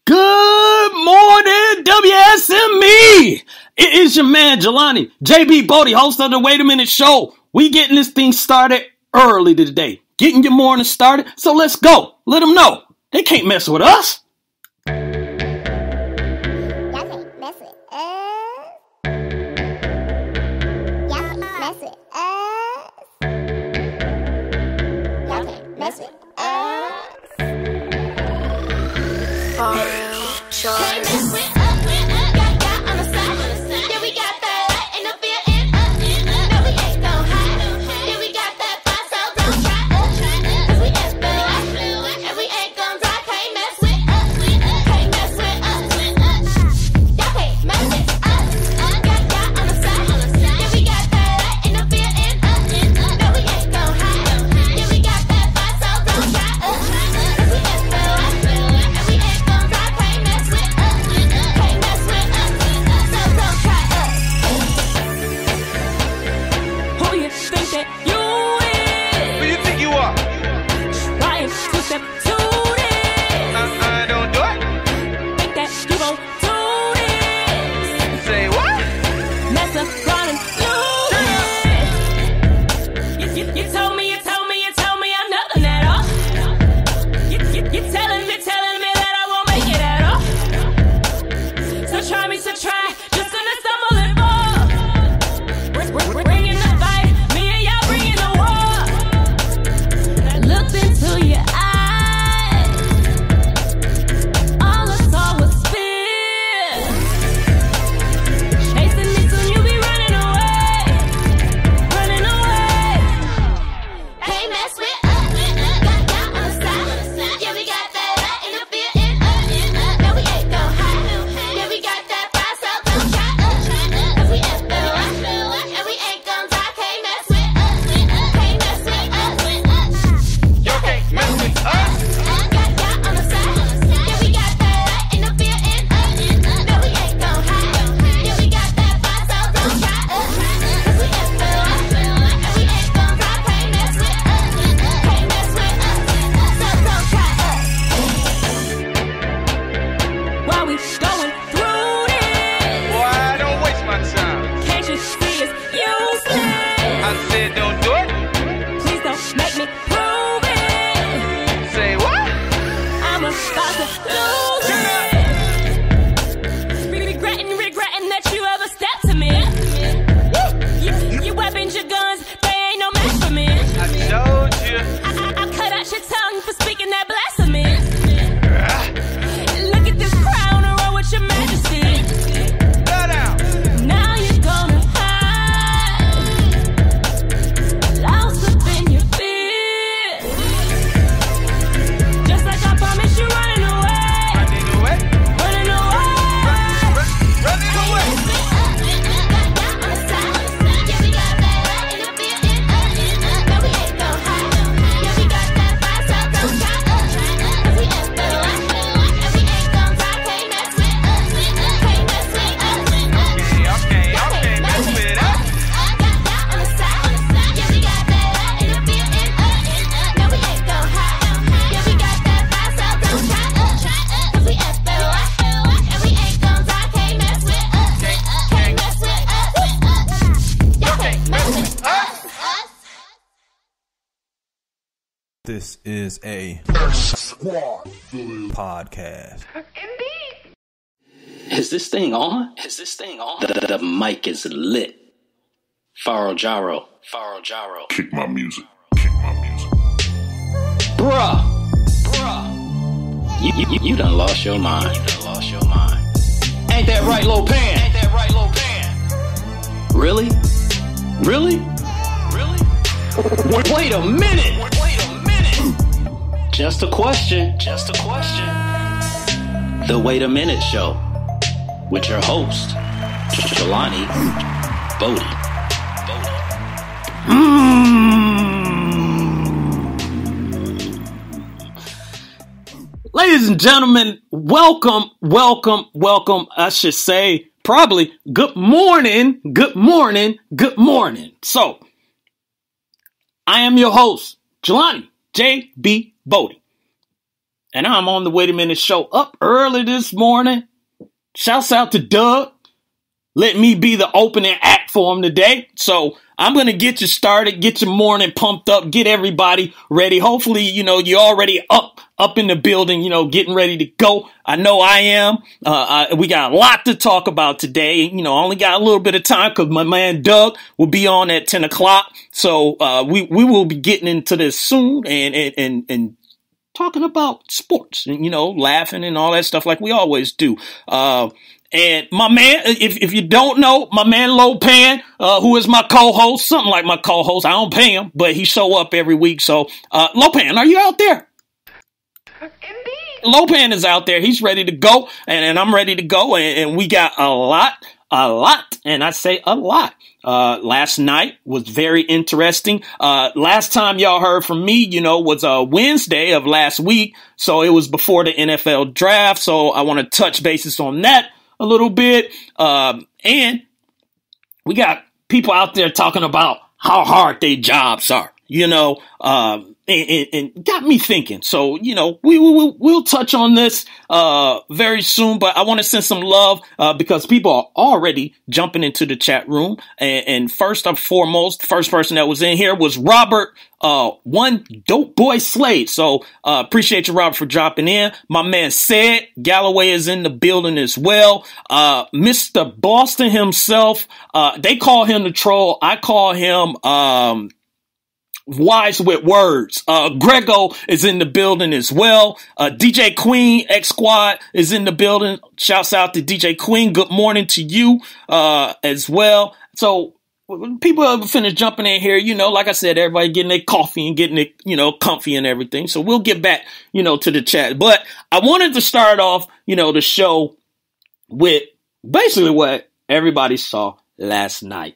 Good morning, WSME. It is your man, Jelani, JB Bodie, host of the Wait a Minute Show. We getting this thing started early today. Getting your morning started, so let's go. Let them know. They can't mess with us. Y'all can't mess with us. Y'all can't mess with us. Y'all can't mess with us. For real, sure. Can't mess with us. Got on the side. Yeah, we got that in the building. No, we ain't gon' hide. Yeah, we got that fire, so don't try us. 'Cause we SBL, and we ain't gon' die. Can't mess with us. Can't mess with us. Y'all can't mess with us. Got on the side. Yeah, we got that in the building. No, we ain't gon' hide. Yeah, we got that fire, so don't try us. 'Cause we SBL, and we ain't gon' die. Can't mess with us. Can't mess with us. So don't try us. Who you think that you is? Who you think you are? Trying to step to this. Don't do it. Think that you gon' do this. Say what? Mess around and lose this. You told me I'm nothing at all. You telling me that I won't make it at all. So try, just gonna stumble and fall. We're bringing the fight, me and y'all bringing the war. And I looked into your eyes, all I saw was fear. Chasing me soon, you be running away. Can't mess with us. Got on the side. Yeah, we got that in the building. No, we ain't gon' hide. Yeah, we got that fire, so don't try us. 'Cause we SBL, and we ain't gon' die. Can't mess with us. Can't mess with us. Y'all can't mess with us. Got on the side. Yeah, we got that in the building. No, we ain't gon' hide. Yeah, we got that fire, so don't try us. 'Cause we SBL, and we ain't gon' die. Can't mess with us. Can't mess with us. So don't try us. While we going through this, Boy, don't waste my time. can't you see it's useless? I said don't do it. Please don't make me prove it. Say what? I'm about to lose it. Regretting that you ever stepped to me. Your weapons, your guns, they ain't no match for me. I told you. I cut out your tongue for speaking that blasphemy. Look at this crown and roll with your majesty. Shut down. Now you're gonna hide, lost up in your fear. Just like I promised you, running away. Running away. Running away. Running away. Got on the side. Yeah, we got that in the building. No, we ain't gon' hide. Yeah, we got that fire, so don't try us. 'Cause we SBL, and we ain't gon' die. Can't mess with us. Can't mess with us. Okay, mess with us. Got on the side. Yeah, we got that in the building. No, we ain't gon' hide. Yeah, we got that fire, so don't try us. 'Cause we SBL, and we ain't gon' die. Can't mess with us. Can't mess with us. Y'all can't mess with us. This is a podcast. Is this thing on? The mic is lit. Faro Jaro. Kick my music. Bruh. You done lost your mind. Ain't that right, Lil Pan? Really? Wait a minute. Just a question. The Wait a Minute Show with your host, Jelani Bodie. Ladies and gentlemen, welcome. I should say, probably good morning. So, I am your host, Jelani J.B. Bodie. And I'm on the Wait a Minute show up early this morning. Shouts out to Doug. Let me be the opening act for him today. So I'm going to get you started, get your morning pumped up, get everybody ready. Hopefully, you're already up in the building, getting ready to go. I know I am. We got a lot to talk about today. I only got a little bit of time because my man Doug will be on at 10 o'clock. So we will be getting into this soon and talking about sports and, laughing and all that stuff like we always do. And my man, if you don't know, my man Lopan, who is my co-host, something like my co-host. I don't pay him, but he show up every week. So, Lopan, are you out there? Indeed. Lopan is out there. He's ready to go, and I'm ready to go. And we got a lot, and I say a lot. Last night was very interesting. Last time y'all heard from me, was Wednesday of last week. So it was before the NFL draft. So I want to touch bases on that a little bit. And we got people out there talking about how hard their jobs are, and got me thinking. So, we'll touch on this very soon, but I want to send some love because people are already jumping into the chat room. And first and foremost, first person that was in here was Robert, one dope boy Slade. So appreciate you, Robert, for dropping in. My man Said Galloway is in the building as well. Mr. Boston himself, they call him the troll. I call him wise with words. Grego is in the building as well. DJ Queen, X Squad is in the building. Shouts out to DJ Queen. Good morning to you, as well. So people are finished jumping in here, like I said, everybody getting their coffee and getting it, comfy and everything. So we'll get back, to the chat. But I wanted to start off, the show with basically what everybody saw last night.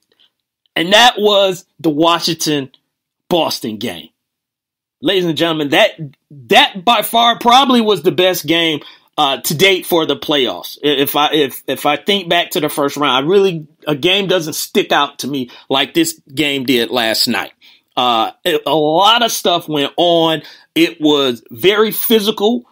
And that was the Washington-Boston game. Ladies and gentlemen, that by far probably was the best game to date for the playoffs. If I think back to the first round, a game doesn't stick out to me like this game did last night. A lot of stuff went on. It was very physical,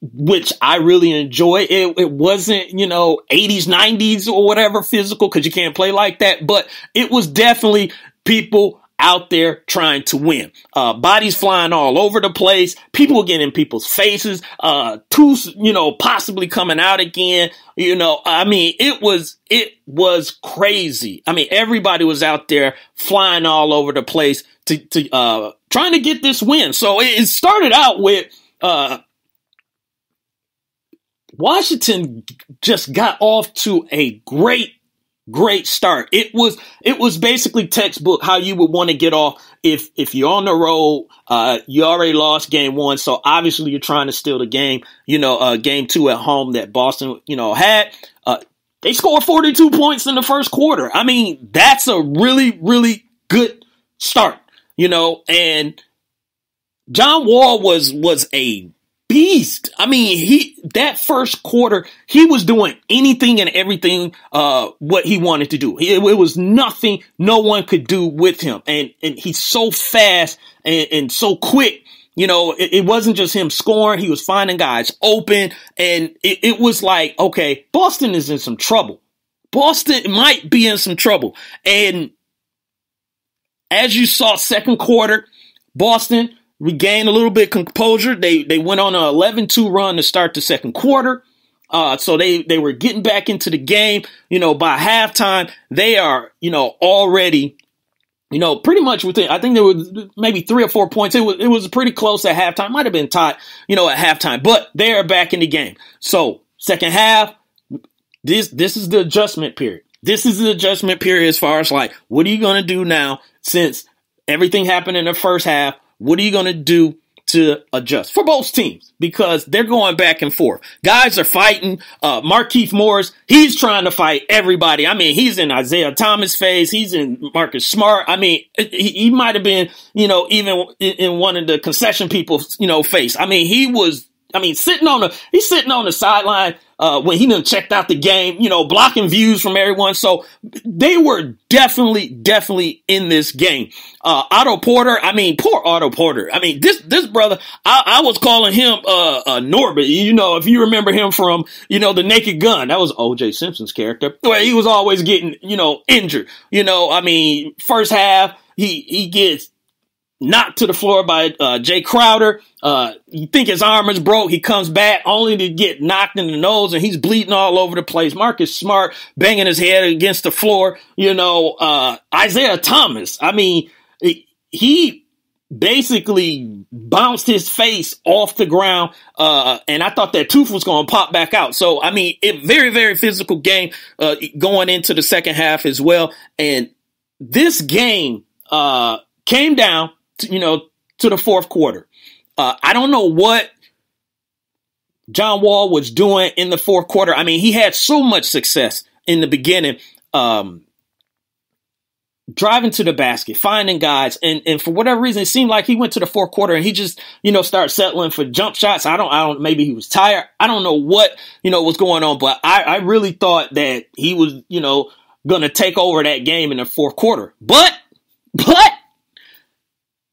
which I really enjoy. It wasn't, 80s, 90s or whatever physical, because you can't play like that, but it was definitely people out there trying to win. Bodies flying all over the place. People getting in people's faces. Tooth, possibly coming out again. It was crazy. Everybody was out there flying all over the place to trying to get this win. So it started out with, Washington just got off to a great start. It was basically textbook how you would want to get off if you're on the road. You already lost game one, so obviously you're trying to steal the game. Game two at home that Boston had. They scored 42 points in the first quarter. That's a really, really good start. And John Wall was a beast. That first quarter, he was doing anything and everything, what he wanted to do. It was nothing no one could do with him. And he's so fast and so quick. It wasn't just him scoring. He was finding guys open. And it was like, okay, Boston is in some trouble. Boston might be in some trouble. And as you saw, second quarter, Boston regained a little bit of composure. They went on an 11-2 run to start the second quarter. So they were getting back into the game. By halftime, they are, already, pretty much within, I think there was maybe 3 or 4 points. It was pretty close at halftime. Might have been tied, at halftime, but they are back in the game. So second half, this is the adjustment period. This is the adjustment period as far as like, what are you going to do now since everything happened in the first half? What are you going to do to adjust for both teams? Because they're going back and forth. Guys are fighting. Markieff Morris, he's trying to fight everybody. He's in Isaiah Thomas' face. He's in Marcus Smart. He might have been, even in one of the concession people's, face. He was he's sitting on the sideline when he done checked out the game, blocking views from everyone. So they were definitely in this game. Otto Porter, poor Otto Porter. This brother, I was calling him Norbert. If you remember him from the Naked Gun, that was O.J. Simpson's character, where he was always getting injured. First half he gets knocked to the floor by Jay Crowder. You think his arm is broke. He comes back only to get knocked in the nose, and he's bleeding all over the place. Marcus Smart banging his head against the floor. Isaiah Thomas. He basically bounced his face off the ground, and I thought that tooth was going to pop back out. So, very, very physical game going into the second half as well. And this game came down to the fourth quarter. I don't know what John Wall was doing in the fourth quarter. He had so much success in the beginning, driving to the basket, finding guys. And for whatever reason, it seemed like he went to the fourth quarter and he just, started settling for jump shots. Maybe he was tired. I don't know what, was going on, but I really thought that he was, going to take over that game in the fourth quarter. But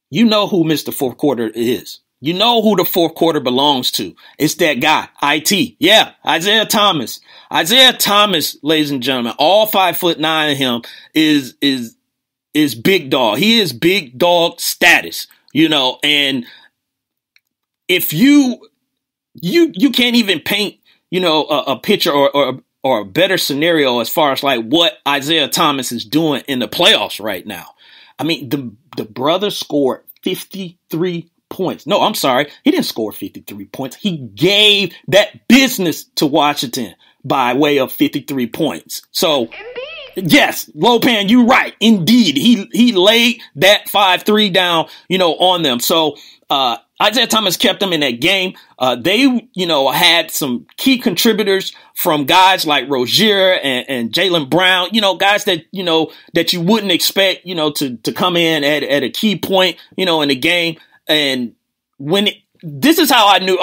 you know who Mr. Fourth Quarter is. You know who the fourth quarter belongs to. It's that guy, IT. Yeah, Isaiah Thomas. Isaiah Thomas, ladies and gentlemen, all 5'9" of him is big dog. He is big dog status, and if you can't even paint, a picture or a better scenario as far as like what Isaiah Thomas is doing in the playoffs right now. The brother scored 53 points. No, I'm sorry. He didn't score 53 points. He gave that business to Washington by way of 53 points. So, yes, Lopan, you're right. Indeed. He laid that 5-3 down, on them. So, Isaiah Thomas kept them in that game. They, had some key contributors from guys like Rozier and Jaylen Brown, guys that, that you wouldn't expect, to come in at a key point, in the game. And this is how I knew,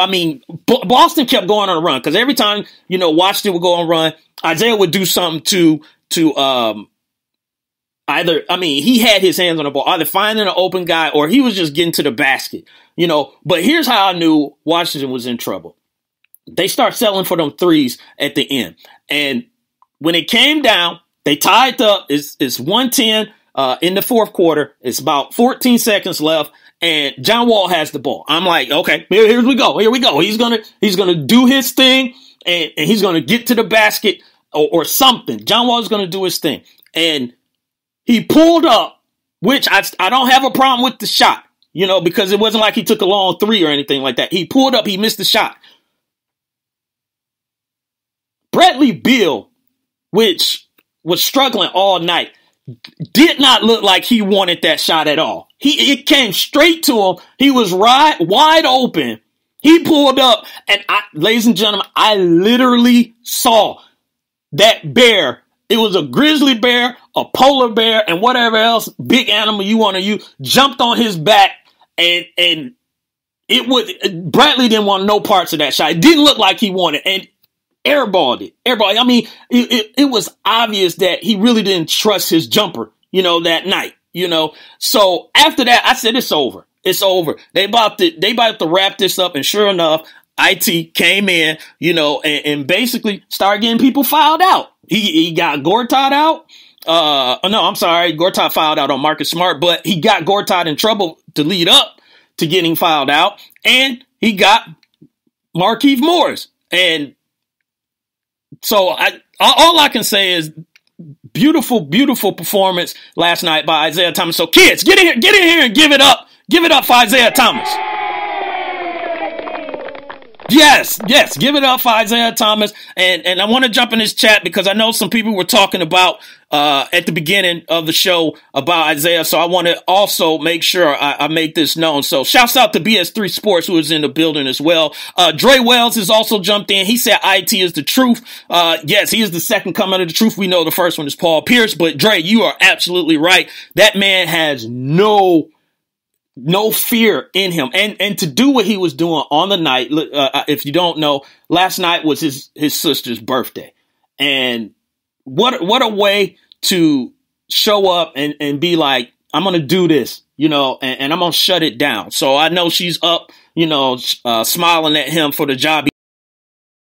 Boston kept going on a run because every time, Washington would go on a run, Isaiah would do something to either, he had his hands on the ball, either finding an open guy or he was just getting to the basket, But here's how I knew Washington was in trouble. They start settling for them threes at the end. And when it came down, they tied up. It's 110 in the fourth quarter. It's about 14 seconds left. And John Wall has the ball. I'm like, okay, here we go. He's gonna do his thing and he's gonna get to the basket or something. John Wall is gonna do his thing. And he pulled up, which I don't have a problem with the shot, because it wasn't like he took a long three or anything like that. He pulled up, he missed the shot. Bradley Beal, which was struggling all night, did not look like he wanted that shot at all. It came straight to him. He was wide open. He pulled up, and ladies and gentlemen, I literally saw that bear. It was a grizzly bear, a polar bear, and whatever else big animal you want to use, jumped on his back, and Bradley didn't want no parts of that shot. It didn't look like he wanted, and airballed it. It was obvious that he really didn't trust his jumper, that night, So after that, I said, it's over. It's over. They about to wrap this up. And sure enough, IT came in, and basically started getting people fouled out. He got Gortat out. Gortat fouled out on Marcus Smart, but he got Gortat in trouble to lead up to getting fouled out. And he got Markieff Morris. And so all I can say is beautiful, beautiful performance last night by Isaiah Thomas. So kids, get in here and give it up. Give it up for Isaiah Thomas. Yes, give it up for Isaiah Thomas. And I want to jump in this chat because I know some people were talking about at the beginning of the show about Isaiah. So I want to also make sure I make this known. So shouts out to BS3 Sports, who is in the building as well. Dre Wells has also jumped in. He said IT is the truth. Yes, he is the second coming of the truth. We know the first one is Paul Pierce, but Dre, you are absolutely right. That man has no no fear in him, and to do what he was doing on the night. If you don't know, last night was his sister's birthday, and what a way to show up and be like, I'm gonna do this, and I'm gonna shut it down. So I know she's up, smiling at him for the job